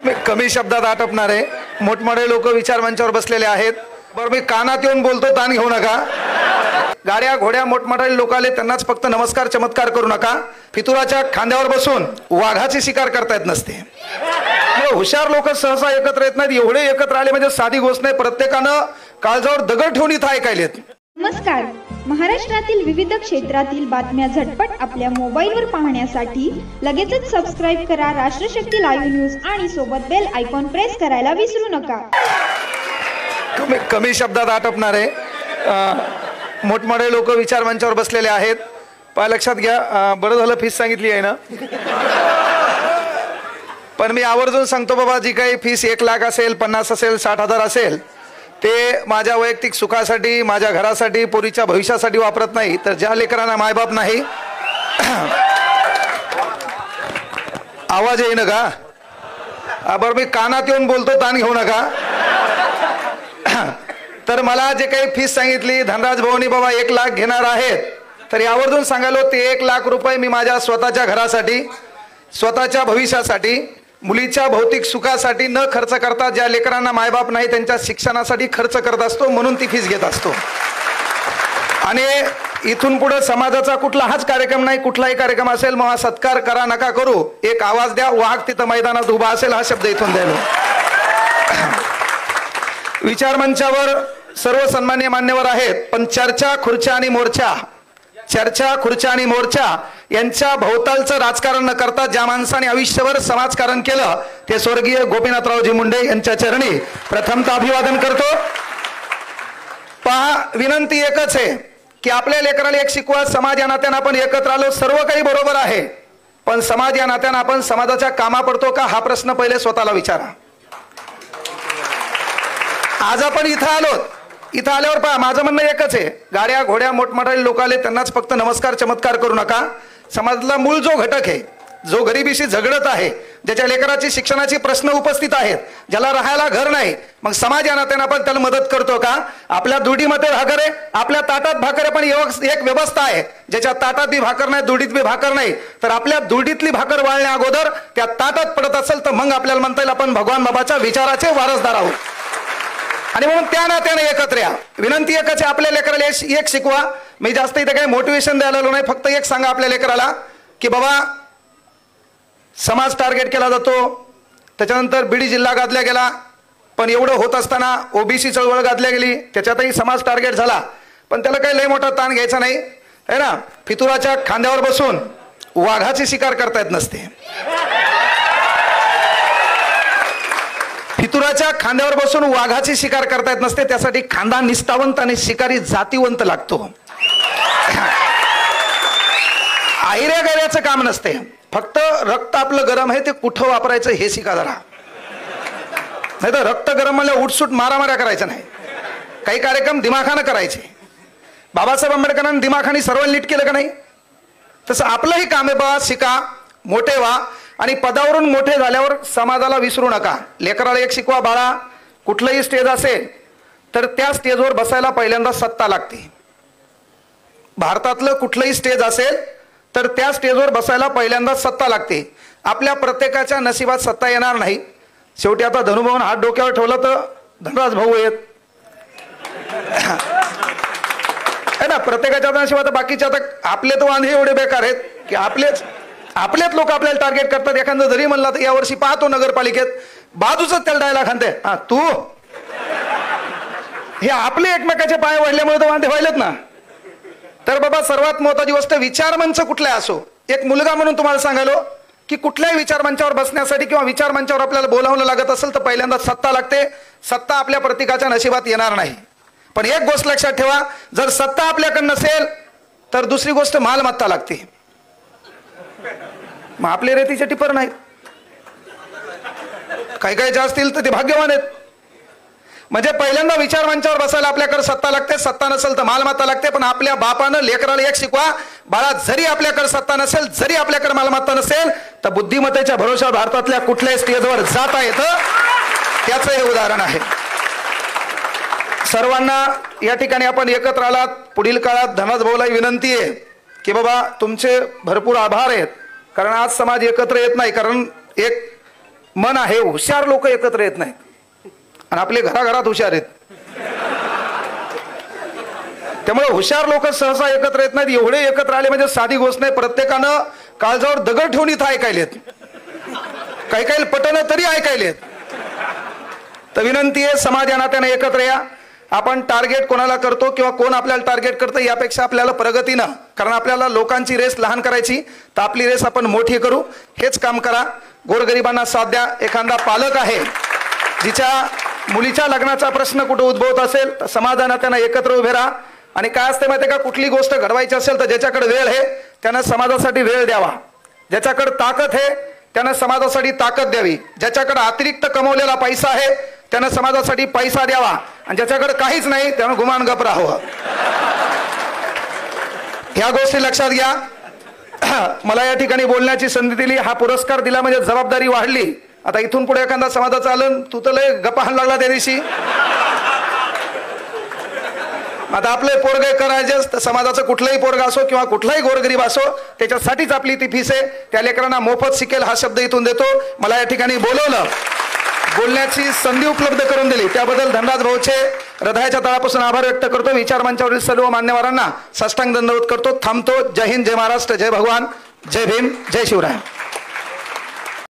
मी कमी शब्दात आटपणार आहे. मोठमोठे लोक विचार मंचावर बसलेले आहेत. बरं, मी कानात येऊन बोलतो, ताण घेऊ नका. गाड्या घोड्या मोठमोठे लोक आले त्यांनाच फक्त नमस्कार चमत्कार करू नका. फितुराच्या खांद्यावर बसून वाघाची शिकार करता येत नसते. हुशार लोक सहसा एकत्र येत नाहीत. एवढे एकत्र आले म्हणजे साधी गोष्ट नाही. प्रत्येकानं काळजावर दगड ठेवून इथं ऐकायलेत. नमस्कार. महाराष्ट्रातील विविध क्षेत्रातील बातम्या झटपट आपल्या मोबाईलवर पाहण्यासाठी लगेचच सबस्क्राईब करा राष्ट्रशक्ती लाईव्ह न्यूज आणि सोबत बेल आयकॉन प्रेस करायला विसरू नका. कमी शब्दात आटपणार आहे. मोठमोठे लोक विचार मंचावर बसलेले आहेत. पाय लक्षात घ्या. बरं झालं फीस सांगितली आहे ना. पण मी आवर्जून सांगतो बाबा, जी काही फीस 1 लाख असेल, 50 असेल, 60,000 असेल, ते माझ्या वैयक्तिक सुखासाठी, माझ्या घरासाठी, पोरीच्या भविष्यासाठी वापरत नाही. तर ज्या लेकरांना मायबाप नाही, आवाज येईन का? बरं, मी कानात येऊन बोलतो, ताण घेऊ नका. तर मला जे काही फीस सांगितली, धनराज भवनी बाबा 1 लाख घेणार आहेत, तर यावरून सांगायलो ते 1 लाख रुपये मी माझ्या स्वतःच्या घरासाठी, स्वतःच्या भविष्यासाठी, मुलीच्या भौतिक सुखासाठी न खर्च करता ज्या लेकरांना मायबाप नाही त्यांच्या शिक्षणासाठी खर्च करत असतो, म्हणून ती फीस घेत असतो. आणि इथून पुढे समाजाचा कुठलाच कार्यक्रम नाही, कुठलाही कार्यक्रम असेल मग सत्कार करा नका करू, एक आवाज द्या, वाघ तिथं मैदानात उभा असेल, हा शब्द इथून द्यायलो. विचार मंचावर सर्व सन्मान्य मान्यवर आहेत, पण चर्चा, खुर्च्या आणि मोर्चा, चर्चा, खुर्च्या आणि मोर्चा यांच्या भोवतालचं राजकारण न करता ज्या माणसाने आयुष्यभर समाजकारण केलं ते स्वर्गीय गोपीनाथरावजी मुंडे यांच्या चरणी प्रथमतः अभिवादन करतो. पहा, विनंती एकच आहे की आपल्या लेकराला एक शिकवा. समाज या नात्यानं आपण एकत्र आलो, सर्व काही बरोबर आहे, पण समाज या नात्यानं आपण समाजाच्या कामा पडतो का, हा प्रश्न पहिले स्वतःला विचारा. आज आपण इथं आलो, इथं आल्यावर पहा, माझं म्हणणं एकच आहे, गाड्या घोड्या मोठमोठे लोक आले त्यांनाच फक्त नमस्कार चमत्कार करू नका. समाजातला मूळ जो घटक आहे, जो गरिबीशी झगडत आहे, ज्याच्या लेकराची शिक्षणाची प्रश्न उपस्थित आहेत, ज्याला राहायला घर नाही, मग समाज या नात्यानं आपण त्याला मदत करतो का? आपल्या दुडीमध्ये भाकर आहे, आपल्या ताटात भाकर आहे, पण एक व्यवस्था आहे, ज्याच्या ताटात बी भाकर नाही, दुडीत बी भाकर नाही, तर आपल्या दुडीतली भाकर वाळण्या अगोदर त्या ताटात पडत असेल तर मग आपल्याला म्हणता येईल आपण भगवान बाबाच्या विचाराचे वारसदार आहोत. आणि म्हणून त्या नात्याने एकत्र या. विनंती एकच आहे, आपल्या लेकराला एक शिकवा. मी जास्त इथे काही मोटिवेशन द्यायला नाही, फक्त एक सांगा आपल्या लेकराला की बाबा समाज टार्गेट केला जातो, त्याच्यानंतर बीडी जिल्हा गाजल्या गेला, पण एवढं होत असताना ओबीसी चळवळ गाजल्या गेली, त्याच्यातही समाज टार्गेट झाला, पण त्याला काही लय मोठा ताण घ्यायचा नाही है ना. फितुराच्या खांद्यावर बसून वाघाची शिकार करता येत नसते. फितुराच्या खांद्यावर बसून वाघाची शिकार करता येत नसते. त्यासाठी खांदा निष्ठावंत आणि शिकारी जातीवंत लागतो. आयऱ्या गैऱ्याचं काम नसते. फक्त रक्त आपलं गरम आहे ते कुठं वापरायचं हे शिका जरा. नाही तर रक्त गरम मला उठसूट मारामाऱ्या करायचं नाही. काही कार्यक्रम दिमाखानं करायचे. बाबासाहेब आंबेडकरांनी दिमाखानी सर्व नीट केलं का नाही, तसं आपलंही काम आहे. बा शिका, मोठे व्हा, आणि पदावरून मोठे झाल्यावर समाजाला विसरू नका. लेकराला एक शिकवा, बाळा कुठलंही स्टेज असेल तर त्या स्टेजवर बसायला पहिल्यांदा सत्ता लागते. भारतातलं कुठलंही स्टेज असेल तर त्या स्टेजवर बसायला पहिल्यांदा सत्ता लागते. आपल्या प्रत्येकाच्या नशिबात सत्ता येणार नाही. शेवटी आता धनुभाऊन हात डोक्यावर ठेवलं तर धनराज भाऊ आहेत है ना. प्रत्येकाच्या नशिबात, बाकीच्या आता आपले तर वांधे एवढे बेकार आहेत की आपलेच लोक आपल्याला टार्गेट करतात. एखादं जरी म्हणला तर यावर्षी पाहतो नगरपालिकेत बाजूच त्याला डायलॉग हाणते, हा तू, हे आपले एकमेकाचे पाय वाढल्यामुळे तर वांधे व्हायलेत ना. तर बाबा सर्वात महत्वाची गोष्ट, विचारमंच कुठलाही असो, एक मुलगा म्हणून तुम्हाला सांगायलो की कुठल्याही विचारमंचावर बसण्यासाठी किंवा विचारमंचावर आपल्याला बोलावणं लागत असेल तर पहिल्यांदा सत्ता लागते. सत्ता आपल्या प्रत्येकाच्या नशिबात येणार नाही. पण एक गोष्ट लक्षात ठेवा, जर सत्ता आपल्याकडे नसेल तर दुसरी गोष्ट मालमत्ता लागते. मग आपले रेतीचे टिपर नाहीत, काही काही जे असतील तर ते भाग्यवान आहेत. म्हणजे पहिल्यांदा विचार मंचावर बसायला आपल्याकडे सत्ता लागते. सत्ता नसेल तर मालमत्ता लागते. पण आपल्या बापानं लेकराला एक शिकवा, बाळा जरी आपल्याकडे सत्ता नसेल, जरी आपल्याकडे मालमत्ता नसेल तर बुद्धिमत्तेच्या भरोशावर भारतातल्या कुठल्याही स्टेजवर जाता येतं. त्याचं हे उदाहरण आहे. सर्वांना या ठिकाणी आपण एकत्र आलात. पुढील काळात धनराज भाऊलाही विनंती आहे की बाबा तुमचे भरपूर आभार आहेत, कारण आज समाज एकत्र येत नाही. कारण एक मन आहे, हुशार लोक एकत्र येत नाहीत आणि आपले घराघरात हुशार आहेत. त्यामुळे हुशार लोक सहसा एकत्र येत नाहीत. एवढे एकत्र आले म्हणजे साधी गोष्ट नाही. प्रत्येकानं काळजावर दगड ठेवून इथं ऐकायलेत, काही काही पटणं तरी ऐकायलेत. तर विनंती आहे, समाज या नात्याने एकत्र या. आपण टार्गेट कोणाला करतो किंवा कोण आपल्याला टार्गेट करतं यापेक्षा आपल्याला प्रगतीनं, कारण आपल्याला लोकांची रेस लहान करायची, तर आपली रेस आपण मोठी करू, हेच काम करा. गोरगरिबांना साथ द्या. एखादा पालक आहे जिच्या मुलीच्या लग्नाचा प्रश्न कुठं उद्भवत असेल तर समाजानं त्यांना एकत्र उभे राहा. आणि काय असते माहिती आहे का, कुठली गोष्ट घडवायची असेल तर ज्याच्याकडे वेळ आहे त्यानं समाजासाठी वेळ द्यावा. ज्याच्याकडे ताकद आहे त्यानं समाजासाठी ताकद द्यावी. ज्याच्याकडे अतिरिक्त कमवलेला पैसा आहे त्यानं समाजासाठी पैसा द्यावा. आणि ज्याच्याकडे काहीच नाही त्यानं गुमान गप राहावं. ह्या गोष्टी लक्षात घ्या. मला या ठिकाणी बोलण्याची संधी दिली, हा पुरस्कार दिला म्हणजे जबाबदारी वाढली. आता इथून पुढे एखादा समाजाचा आलं, तू तर लय गप्पा लागला त्या दिवशी. आता आपले पोरगे करायचेच, तर समाजाचं कुठलाही पोरगा असो किंवा कुठलाही गोरगरीब असो त्याच्यासाठीच आपली ती फीस आहे. त्या लेकरांना मोफत शिकेल हा शब्द इथून देतो. मला या ठिकाणी बोलवलं, बोलण्याची संधी उपलब्ध करून दिली त्याबद्दल धनराज भाऊचे हृदयाच्या तळापासून आभार व्यक्त करतो. विचार मंचावरील सर्व मान्यवरांना साष्टांग दंडवत करतो. थांबतो. जय हिंद, जय महाराष्ट्र, जय भगवान, जय भीम, जय शिवराय.